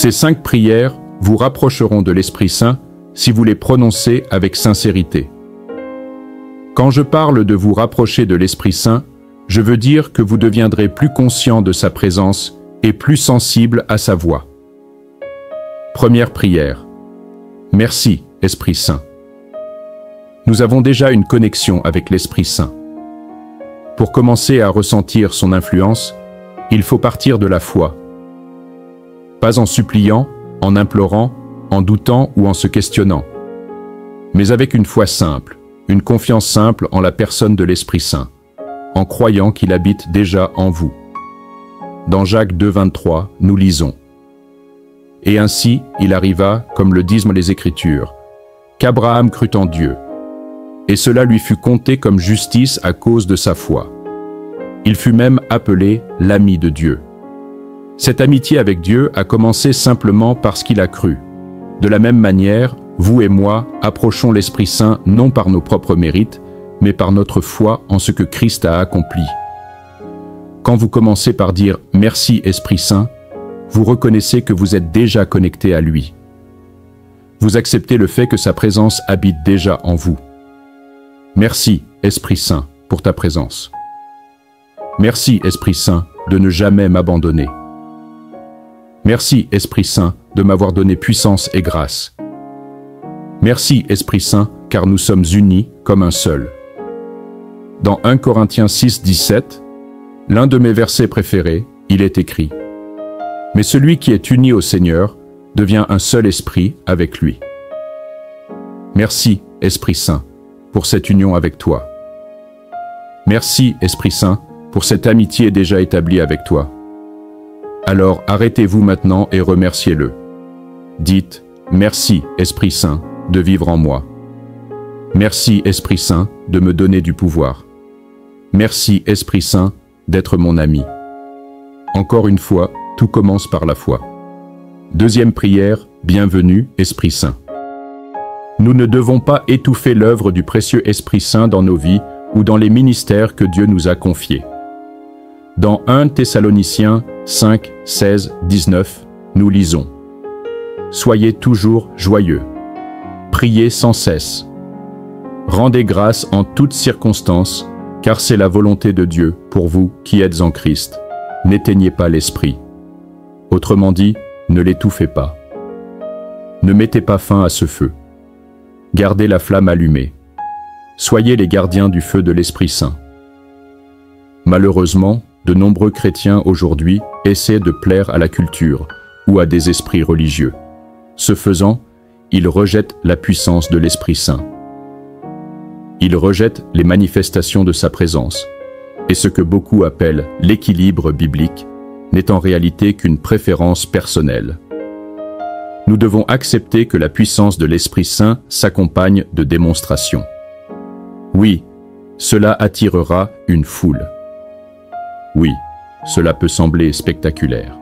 Ces 5 prières vous rapprocheront de l'Esprit Saint si vous les prononcez avec sincérité. Quand je parle de vous rapprocher de l'Esprit Saint, je veux dire que vous deviendrez plus conscient de sa présence et plus sensible à sa voix. Première prière. Merci, Esprit Saint. Nous avons déjà une connexion avec l'Esprit Saint. Pour commencer à ressentir son influence, il faut partir de la foi. Pas en suppliant, en implorant, en doutant ou en se questionnant, mais avec une foi simple, une confiance simple en la personne de l'Esprit Saint, en croyant qu'il habite déjà en vous. Dans Jacques 2,23, nous lisons « Et ainsi, il arriva, comme le disent les Écritures, qu'Abraham crut en Dieu, et cela lui fut compté comme justice à cause de sa foi. Il fut même appelé l'ami de Dieu. » Cette amitié avec Dieu a commencé simplement parce qu'il a cru. De la même manière, vous et moi approchons l'Esprit Saint non par nos propres mérites, mais par notre foi en ce que Christ a accompli. Quand vous commencez par dire « Merci Esprit Saint », vous reconnaissez que vous êtes déjà connecté à lui. Vous acceptez le fait que sa présence habite déjà en vous. Merci Esprit Saint pour ta présence. Merci Esprit Saint de ne jamais m'abandonner. Merci Esprit Saint de m'avoir donné puissance et grâce. Merci Esprit Saint car nous sommes unis comme un seul. Dans 1 Corinthiens 6, 17, l'un de mes versets préférés, il est écrit « Mais celui qui est uni au Seigneur devient un seul esprit avec lui. » Merci Esprit Saint pour cette union avec toi. Merci Esprit Saint pour cette amitié déjà établie avec toi. Alors arrêtez-vous maintenant et remerciez-le. Dites « Merci, Esprit Saint, de vivre en moi. Merci, Esprit Saint, de me donner du pouvoir. Merci, Esprit Saint, d'être mon ami. » Encore une fois, tout commence par la foi. Deuxième prière, bienvenue, Esprit Saint. Nous ne devons pas étouffer l'œuvre du précieux Esprit Saint dans nos vies ou dans les ministères que Dieu nous a confiés. Dans 1 Thessaloniciens 5, 16, 19, nous lisons « Soyez toujours joyeux, priez sans cesse, rendez grâce en toutes circonstances, car c'est la volonté de Dieu pour vous qui êtes en Christ. N'éteignez pas l'esprit. » Autrement dit, ne l'étouffez pas. Ne mettez pas fin à ce feu. Gardez la flamme allumée. Soyez les gardiens du feu de l'Esprit Saint. Malheureusement, de nombreux chrétiens aujourd'hui essaient de plaire à la culture ou à des esprits religieux. Ce faisant, ils rejettent la puissance de l'Esprit Saint. Ils rejettent les manifestations de sa présence, et ce que beaucoup appellent l'équilibre biblique n'est en réalité qu'une préférence personnelle. Nous devons accepter que la puissance de l'Esprit Saint s'accompagne de démonstrations. Oui, cela attirera une foule. Oui, cela peut sembler spectaculaire.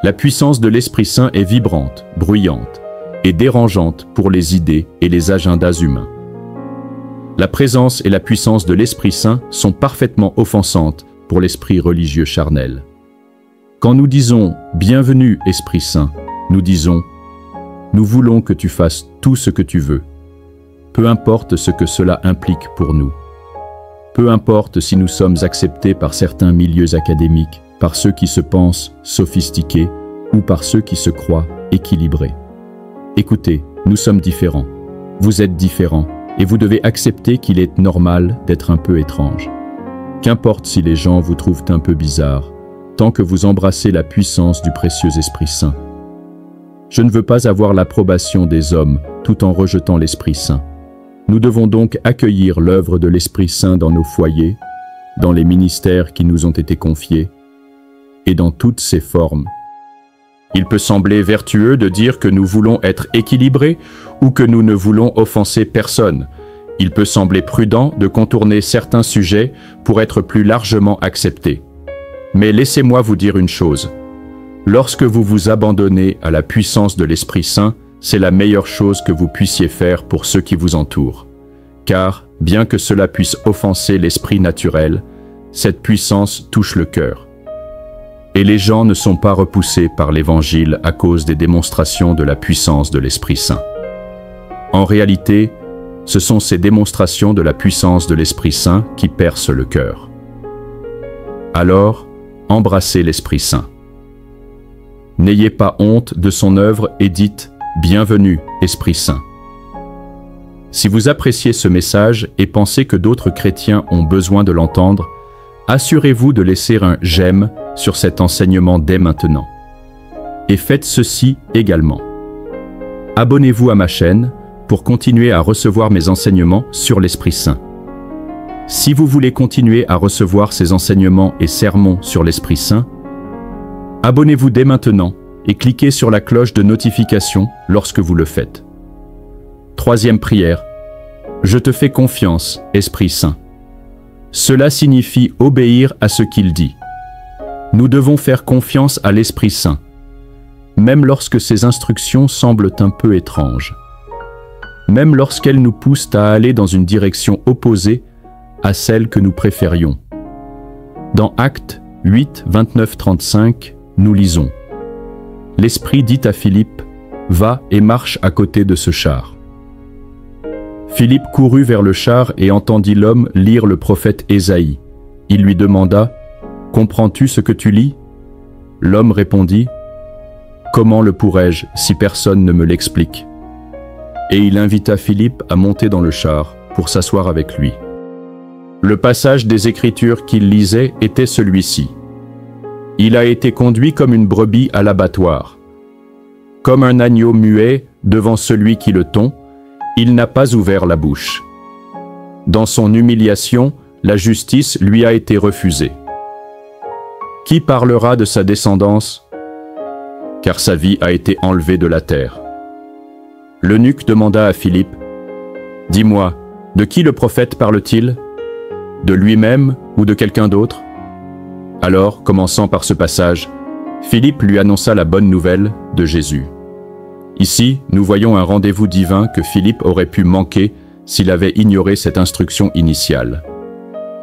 La puissance de l'Esprit Saint est vibrante, bruyante et dérangeante pour les idées et les agendas humains. La présence et la puissance de l'Esprit Saint sont parfaitement offensantes pour l'esprit religieux charnel. Quand nous disons « Bienvenue, Esprit Saint », nous disons « Nous voulons que tu fasses tout ce que tu veux, peu importe ce que cela implique pour nous. Peu importe si nous sommes acceptés par certains milieux académiques, par ceux qui se pensent sophistiqués ou par ceux qui se croient équilibrés. Écoutez, nous sommes différents. Vous êtes différents et vous devez accepter qu'il est normal d'être un peu étrange. Qu'importe si les gens vous trouvent un peu bizarre, tant que vous embrassez la puissance du précieux Esprit Saint. Je ne veux pas avoir l'approbation des hommes tout en rejetant l'Esprit Saint. Nous devons donc accueillir l'œuvre de l'Esprit Saint dans nos foyers, dans les ministères qui nous ont été confiés, et dans toutes ses formes. Il peut sembler vertueux de dire que nous voulons être équilibrés ou que nous ne voulons offenser personne. Il peut sembler prudent de contourner certains sujets pour être plus largement acceptés. Mais laissez-moi vous dire une chose. Lorsque vous vous abandonnez à la puissance de l'Esprit Saint, c'est la meilleure chose que vous puissiez faire pour ceux qui vous entourent. Car, bien que cela puisse offenser l'esprit naturel, cette puissance touche le cœur. Et les gens ne sont pas repoussés par l'Évangile à cause des démonstrations de la puissance de l'Esprit Saint. En réalité, ce sont ces démonstrations de la puissance de l'Esprit Saint qui percent le cœur. Alors, embrassez l'Esprit Saint. N'ayez pas honte de son œuvre et dites « Bienvenue, Esprit Saint ». Si vous appréciez ce message et pensez que d'autres chrétiens ont besoin de l'entendre, assurez-vous de laisser un « j'aime » sur cet enseignement dès maintenant. Et faites ceci également. Abonnez-vous à ma chaîne pour continuer à recevoir mes enseignements sur l'Esprit Saint. Si vous voulez continuer à recevoir ces enseignements et sermons sur l'Esprit Saint, abonnez-vous dès maintenant et cliquez sur la cloche de notification lorsque vous le faites. Troisième prière. Je te fais confiance, Esprit Saint. Cela signifie obéir à ce qu'il dit. Nous devons faire confiance à l'Esprit Saint, même lorsque ses instructions semblent un peu étranges, même lorsqu'elles nous poussent à aller dans une direction opposée à celle que nous préférions. Dans Actes 8, 29-35, nous lisons « L'Esprit dit à Philippe, « Va et marche à côté de ce char. » Philippe courut vers le char et entendit l'homme lire le prophète Ésaïe. Il lui demanda « Comprends-tu ce que tu lis ?» L'homme répondit « Comment le pourrais-je si personne ne me l'explique ?» Et il invita Philippe à monter dans le char pour s'asseoir avec lui. Le passage des Écritures qu'il lisait était celui-ci. « Il a été conduit comme une brebis à l'abattoir. Comme un agneau muet devant celui qui le tond, il n'a pas ouvert la bouche. Dans son humiliation, la justice lui a été refusée. Qui parlera de sa descendance? Car sa vie a été enlevée de la terre. » L'eunuque demanda à Philippe, « Dis-moi, de qui le prophète parle-t-il? De lui-même ou de quelqu'un d'autre ?» Alors, commençant par ce passage, Philippe lui annonça la bonne nouvelle de Jésus. Ici, nous voyons un rendez-vous divin que Philippe aurait pu manquer s'il avait ignoré cette instruction initiale.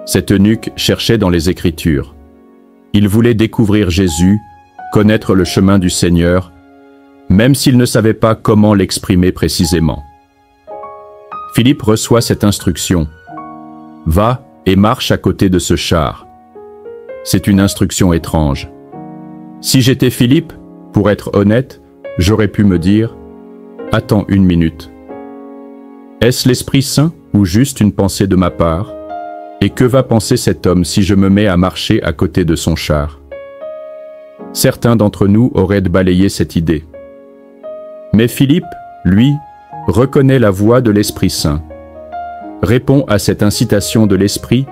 Cet eunuque cherchait dans les Écritures. Il voulait découvrir Jésus, connaître le chemin du Seigneur, même s'il ne savait pas comment l'exprimer précisément. Philippe reçoit cette instruction. « Va et marche à côté de ce char. » C'est une instruction étrange. Si j'étais Philippe, pour être honnête, j'aurais pu me dire « Attends une minute. Est-ce l'Esprit Saint ou juste une pensée de ma part? Et que va penser cet homme si je me mets à marcher à côté de son char ?» Certains d'entre nous auraient balayé cette idée. Mais Philippe, lui, reconnaît la voix de l'Esprit Saint, répond à cette incitation de l'Esprit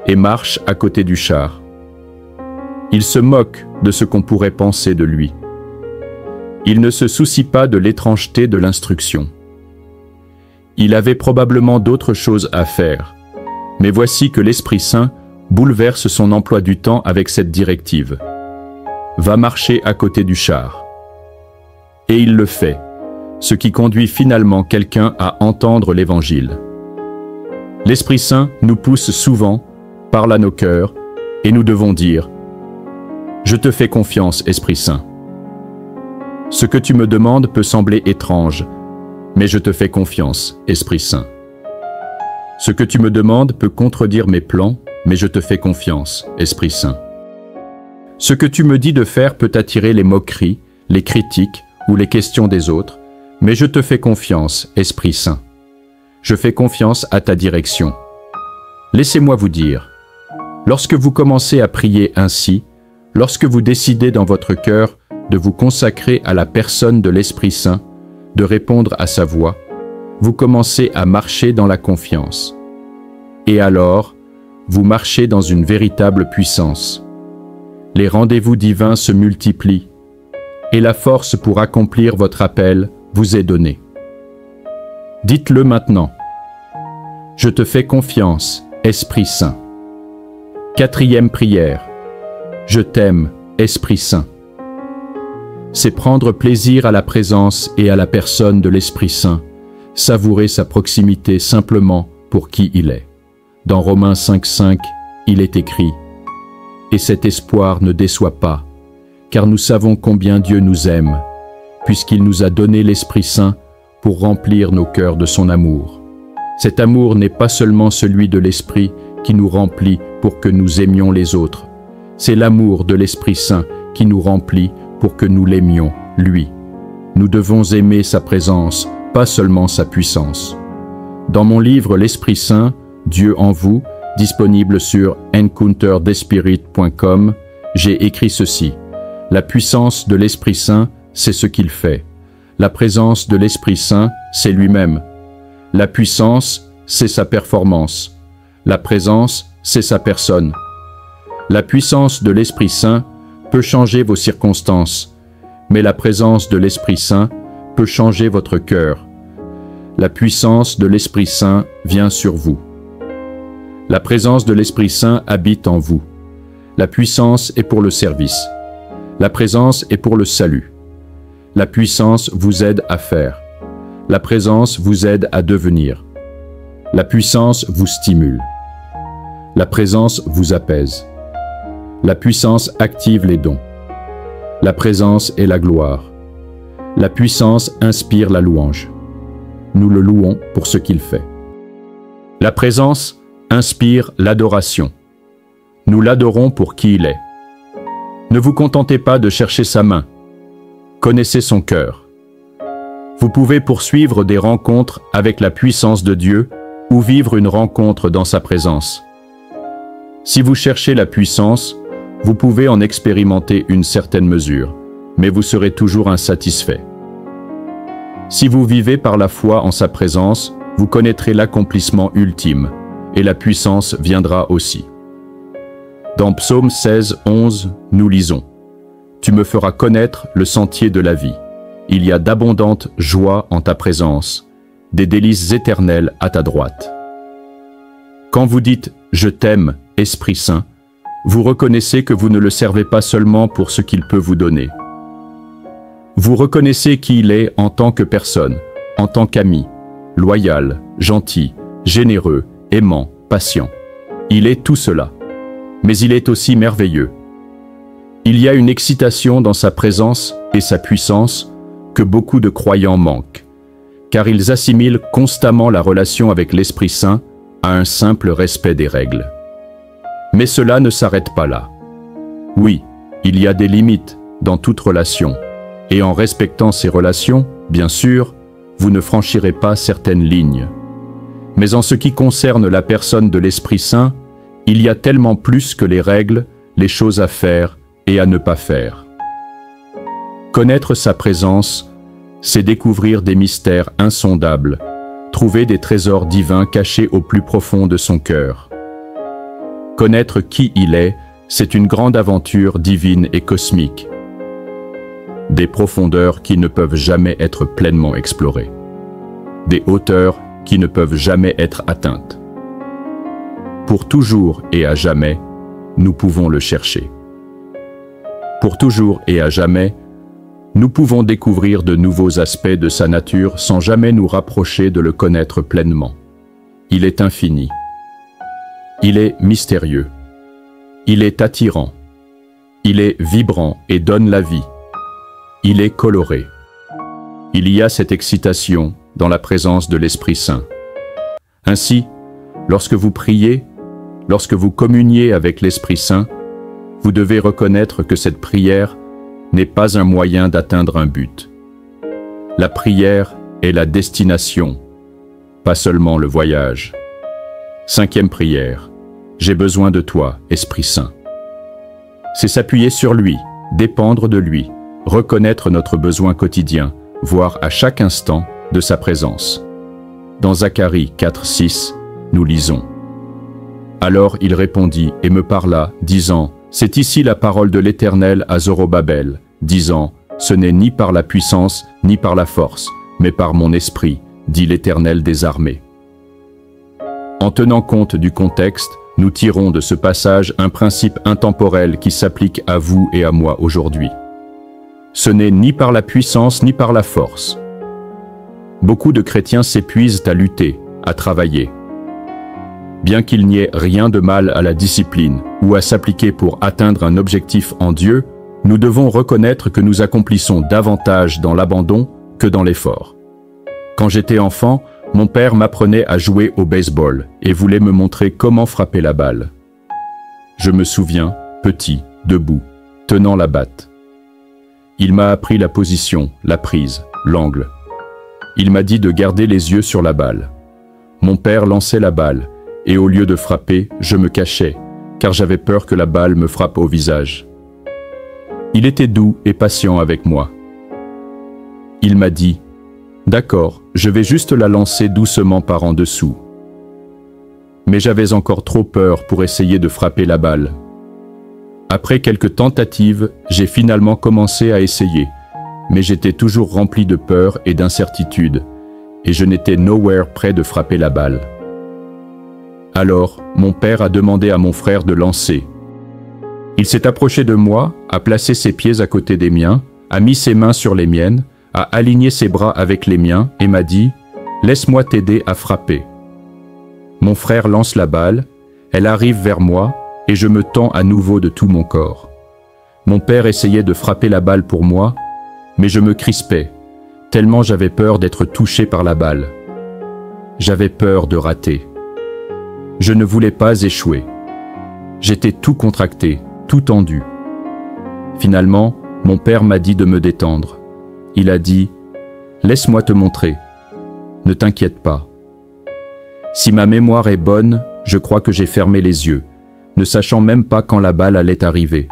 et marche à côté du char. Il se moque de ce qu'on pourrait penser de lui. Il ne se soucie pas de l'étrangeté de l'instruction. Il avait probablement d'autres choses à faire, mais voici que l'Esprit Saint bouleverse son emploi du temps avec cette directive. Va marcher à côté du char. Et il le fait, ce qui conduit finalement quelqu'un à entendre l'Évangile. L'Esprit Saint nous pousse souvent, parle à nos cœurs, et nous devons dire « Je te fais confiance, Esprit Saint. Ce que tu me demandes peut sembler étrange, mais je te fais confiance, Esprit Saint. Ce que tu me demandes peut contredire mes plans, mais je te fais confiance, Esprit Saint. Ce que tu me dis de faire peut attirer les moqueries, les critiques ou les questions des autres, mais je te fais confiance, Esprit Saint. Je fais confiance à ta direction. Laissez-moi vous dire, lorsque vous commencez à prier ainsi, lorsque vous décidez dans votre cœur de vous consacrer à la personne de l'Esprit Saint, de répondre à sa voix, vous commencez à marcher dans la confiance. Et alors, vous marchez dans une véritable puissance. Les rendez-vous divins se multiplient, et la force pour accomplir votre appel vous est donnée. Dites-le maintenant. Je te fais confiance, Esprit Saint. Quatrième prière. Je t'aime, Esprit Saint. C'est prendre plaisir à la présence et à la personne de l'Esprit Saint, savourer sa proximité simplement pour qui il est. Dans Romains 5,5, il est écrit « Et cet espoir ne déçoit pas, car nous savons combien Dieu nous aime, puisqu'il nous a donné l'Esprit Saint pour remplir nos cœurs de son amour. Cet amour n'est pas seulement celui de l'Esprit qui nous remplit pour que nous aimions les autres. C'est l'amour de l'Esprit Saint qui nous remplit pour que nous l'aimions, lui. Nous devons aimer sa présence, pas seulement sa puissance. Dans mon livre L'Esprit Saint, Dieu en vous, disponible sur encounterthespirit.com, j'ai écrit ceci. La puissance de l'Esprit Saint, c'est ce qu'il fait. La présence de l'Esprit Saint, c'est lui-même. La puissance, c'est sa performance. La présence, c'est sa personne. La puissance de l'Esprit Saint peut changer vos circonstances, mais la présence de l'Esprit Saint peut changer votre cœur. La puissance de l'Esprit Saint vient sur vous. La présence de l'Esprit Saint habite en vous. La puissance est pour le service. La présence est pour le salut. La puissance vous aide à faire. La présence vous aide à devenir. La puissance vous stimule. La présence vous apaise. La puissance active les dons. La présence est la gloire. La puissance inspire la louange. Nous le louons pour ce qu'il fait. La présence inspire l'adoration. Nous l'adorons pour qui il est. Ne vous contentez pas de chercher sa main. Connaissez son cœur. Vous pouvez poursuivre des rencontres avec la puissance de Dieu ou vivre une rencontre dans sa présence. Si vous cherchez la puissance, vous pouvez en expérimenter une certaine mesure, mais vous serez toujours insatisfait. Si vous vivez par la foi en sa présence, vous connaîtrez l'accomplissement ultime, et la puissance viendra aussi. Dans Psaume 16, 11, nous lisons « Tu me feras connaître le sentier de la vie. Il y a d'abondantes joies en ta présence, des délices éternelles à ta droite. » Quand vous dites « Je t'aime, Esprit Saint », vous reconnaissez que vous ne le servez pas seulement pour ce qu'il peut vous donner. Vous reconnaissez qui il est en tant que personne, en tant qu'ami, loyal, gentil, généreux, aimant, patient. Il est tout cela, mais il est aussi merveilleux. Il y a une excitation dans sa présence et sa puissance que beaucoup de croyants manquent, car ils assimilent constamment la relation avec l'Esprit Saint à un simple respect des règles. Mais cela ne s'arrête pas là. Oui, il y a des limites dans toute relation, et en respectant ces relations, bien sûr, vous ne franchirez pas certaines lignes. Mais en ce qui concerne la personne de l'Esprit Saint, il y a tellement plus que les règles, les choses à faire et à ne pas faire. Connaître sa présence, c'est découvrir des mystères insondables, trouver des trésors divins cachés au plus profond de son cœur. Connaître qui il est, c'est une grande aventure divine et cosmique. Des profondeurs qui ne peuvent jamais être pleinement explorées. Des hauteurs qui ne peuvent jamais être atteintes. Pour toujours et à jamais, nous pouvons le chercher. Pour toujours et à jamais, nous pouvons découvrir de nouveaux aspects de sa nature sans jamais nous rapprocher de le connaître pleinement. Il est infini. Il est mystérieux. Il est attirant. Il est vibrant et donne la vie. Il est coloré. Il y a cette excitation dans la présence de l'Esprit Saint. Ainsi, lorsque vous priez, lorsque vous communiez avec l'Esprit Saint, vous devez reconnaître que cette prière n'est pas un moyen d'atteindre un but. La prière est la destination, pas seulement le voyage. 5e prière. J'ai besoin de toi, Esprit Saint. C'est s'appuyer sur lui, dépendre de lui, reconnaître notre besoin quotidien, voire à chaque instant de sa présence. Dans Zacharie 4, 6, nous lisons « Alors il répondit et me parla, disant, c'est ici la parole de l'Éternel à Zorobabel, disant, ce n'est ni par la puissance, ni par la force, mais par mon esprit, dit l'Éternel des armées. » En tenant compte du contexte, nous tirons de ce passage un principe intemporel qui s'applique à vous et à moi aujourd'hui. Ce n'est ni par la puissance ni par la force. Beaucoup de chrétiens s'épuisent à lutter, à travailler. Bien qu'il n'y ait rien de mal à la discipline ou à s'appliquer pour atteindre un objectif en Dieu, Nous devons reconnaître que nous accomplissons davantage dans l'abandon que dans l'effort. Quand j'étais enfant, mon père m'apprenait à jouer au baseball et voulait me montrer comment frapper la balle. Je me souviens, petit, debout, tenant la batte. Il m'a appris la position, la prise, l'angle. Il m'a dit de garder les yeux sur la balle. Mon père lançait la balle, et au lieu de frapper, je me cachais, car j'avais peur que la balle me frappe au visage. Il était doux et patient avec moi. Il m'a dit « D'accord, je vais juste la lancer doucement par en dessous. » Mais j'avais encore trop peur pour essayer de frapper la balle. Après quelques tentatives, j'ai finalement commencé à essayer, mais j'étais toujours rempli de peur et d'incertitude, et je n'étais nowhere près de frapper la balle. Alors, mon père a demandé à mon frère de lancer. Il s'est approché de moi, a placé ses pieds à côté des miens, a mis ses mains sur les miennes, a aligné ses bras avec les miens et m'a dit « Laisse-moi t'aider à frapper ». Mon frère lance la balle, elle arrive vers moi et je me tends à nouveau de tout mon corps. Mon père essayait de frapper la balle pour moi, mais je me crispais, tellement j'avais peur d'être touché par la balle. J'avais peur de rater. Je ne voulais pas échouer. J'étais tout contracté, tout tendu. Finalement, mon père m'a dit de me détendre. Il a dit « Laisse-moi te montrer. Ne t'inquiète pas. » Si ma mémoire est bonne, je crois que j'ai fermé les yeux, ne sachant même pas quand la balle allait arriver.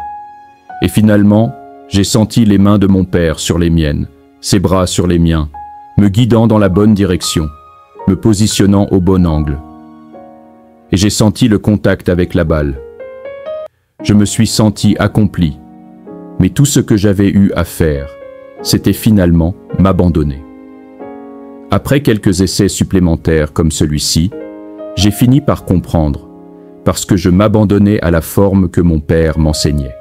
Et finalement, j'ai senti les mains de mon père sur les miennes, ses bras sur les miens, me guidant dans la bonne direction, me positionnant au bon angle. Et j'ai senti le contact avec la balle. Je me suis senti accompli, mais tout ce que j'avais eu à faire, c'était finalement m'abandonner. Après quelques essais supplémentaires comme celui-ci, j'ai fini par comprendre, parce que je m'abandonnais à la forme que mon père m'enseignait.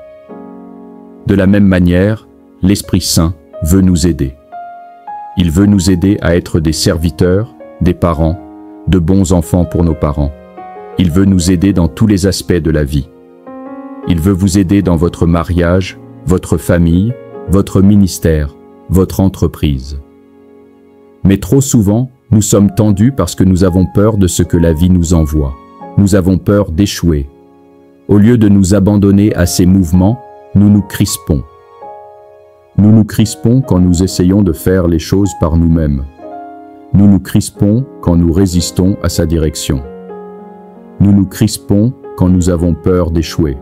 De la même manière, l'Esprit Saint veut nous aider. Il veut nous aider à être des serviteurs, des parents, de bons enfants pour nos parents. Il veut nous aider dans tous les aspects de la vie. Il veut vous aider dans votre mariage, votre famille, votre ministère, votre entreprise. Mais trop souvent, nous sommes tendus parce que nous avons peur de ce que la vie nous envoie. Nous avons peur d'échouer. Au lieu de nous abandonner à ces mouvements, nous nous crispons. Nous nous crispons quand nous essayons de faire les choses par nous-mêmes. Nous nous crispons quand nous résistons à sa direction. Nous nous crispons quand nous avons peur d'échouer.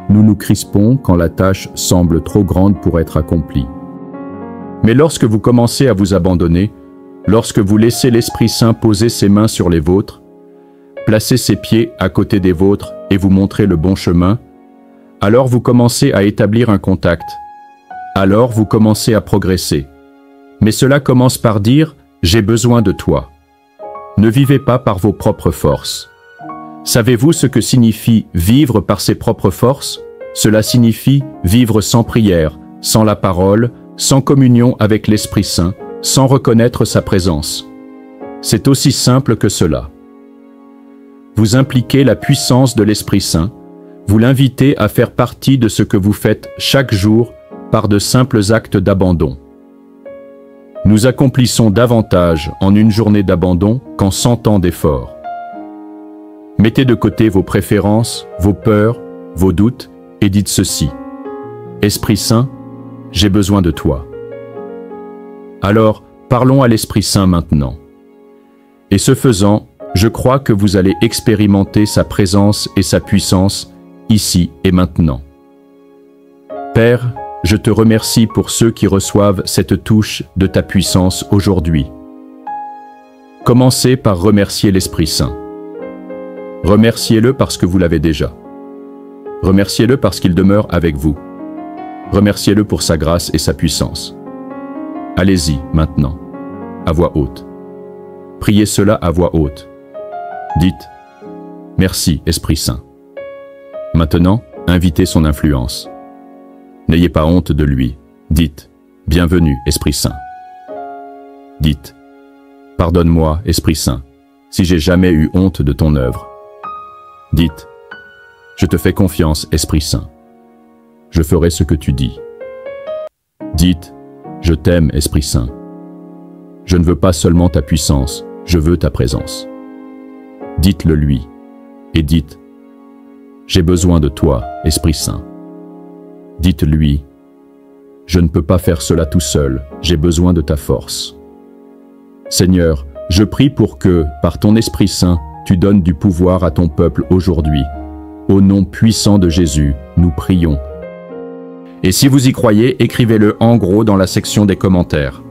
Nous nous crispons quand la tâche semble trop grande pour être accomplie. Mais lorsque vous commencez à vous abandonner, lorsque vous laissez l'Esprit Saint poser ses mains sur les vôtres, placer ses pieds à côté des vôtres et vous montrer le bon chemin, alors vous commencez à établir un contact. Alors vous commencez à progresser. Mais cela commence par dire « J'ai besoin de toi ». Ne vivez pas par vos propres forces. Savez-vous ce que signifie vivre par ses propres forces? Cela signifie vivre sans prière, sans la parole, sans communion avec l'Esprit Saint, sans reconnaître sa présence. C'est aussi simple que cela. Vous impliquez la puissance de l'Esprit Saint, vous l'invitez à faire partie de ce que vous faites chaque jour par de simples actes d'abandon. Nous accomplissons davantage en une journée d'abandon qu'en 100 ans d'efforts. Mettez de côté vos préférences, vos peurs, vos doutes et dites ceci. Esprit Saint, j'ai besoin de toi. Alors, parlons à l'Esprit Saint maintenant. Et ce faisant, je crois que vous allez expérimenter sa présence et sa puissance ici et maintenant. Père, je te remercie pour ceux qui reçoivent cette touche de ta puissance aujourd'hui. Commencez par remercier l'Esprit Saint. Remerciez-le parce que vous l'avez déjà. Remerciez-le parce qu'il demeure avec vous. Remerciez-le pour sa grâce et sa puissance. Allez-y maintenant, à voix haute. Priez cela à voix haute. Dites « Merci, Esprit Saint ». Maintenant, invitez son influence. N'ayez pas honte de lui. Dites « Bienvenue, Esprit Saint ». Dites « Pardonne-moi, Esprit Saint, si j'ai jamais eu honte de ton œuvre ». Dites « Je te fais confiance, Esprit Saint. je ferai ce que tu dis. Dites, je t'aime, Esprit Saint. Je ne veux pas seulement ta puissance, je veux ta présence. Dites-le lui, et dites, j'ai besoin de toi, Esprit Saint. Dites-lui, je ne peux pas faire cela tout seul, j'ai besoin de ta force. Seigneur, je prie pour que, par ton Esprit Saint, tu donnes du pouvoir à ton peuple aujourd'hui. Au nom puissant de Jésus, nous prions. Et si vous y croyez, écrivez-le en gros dans la section des commentaires.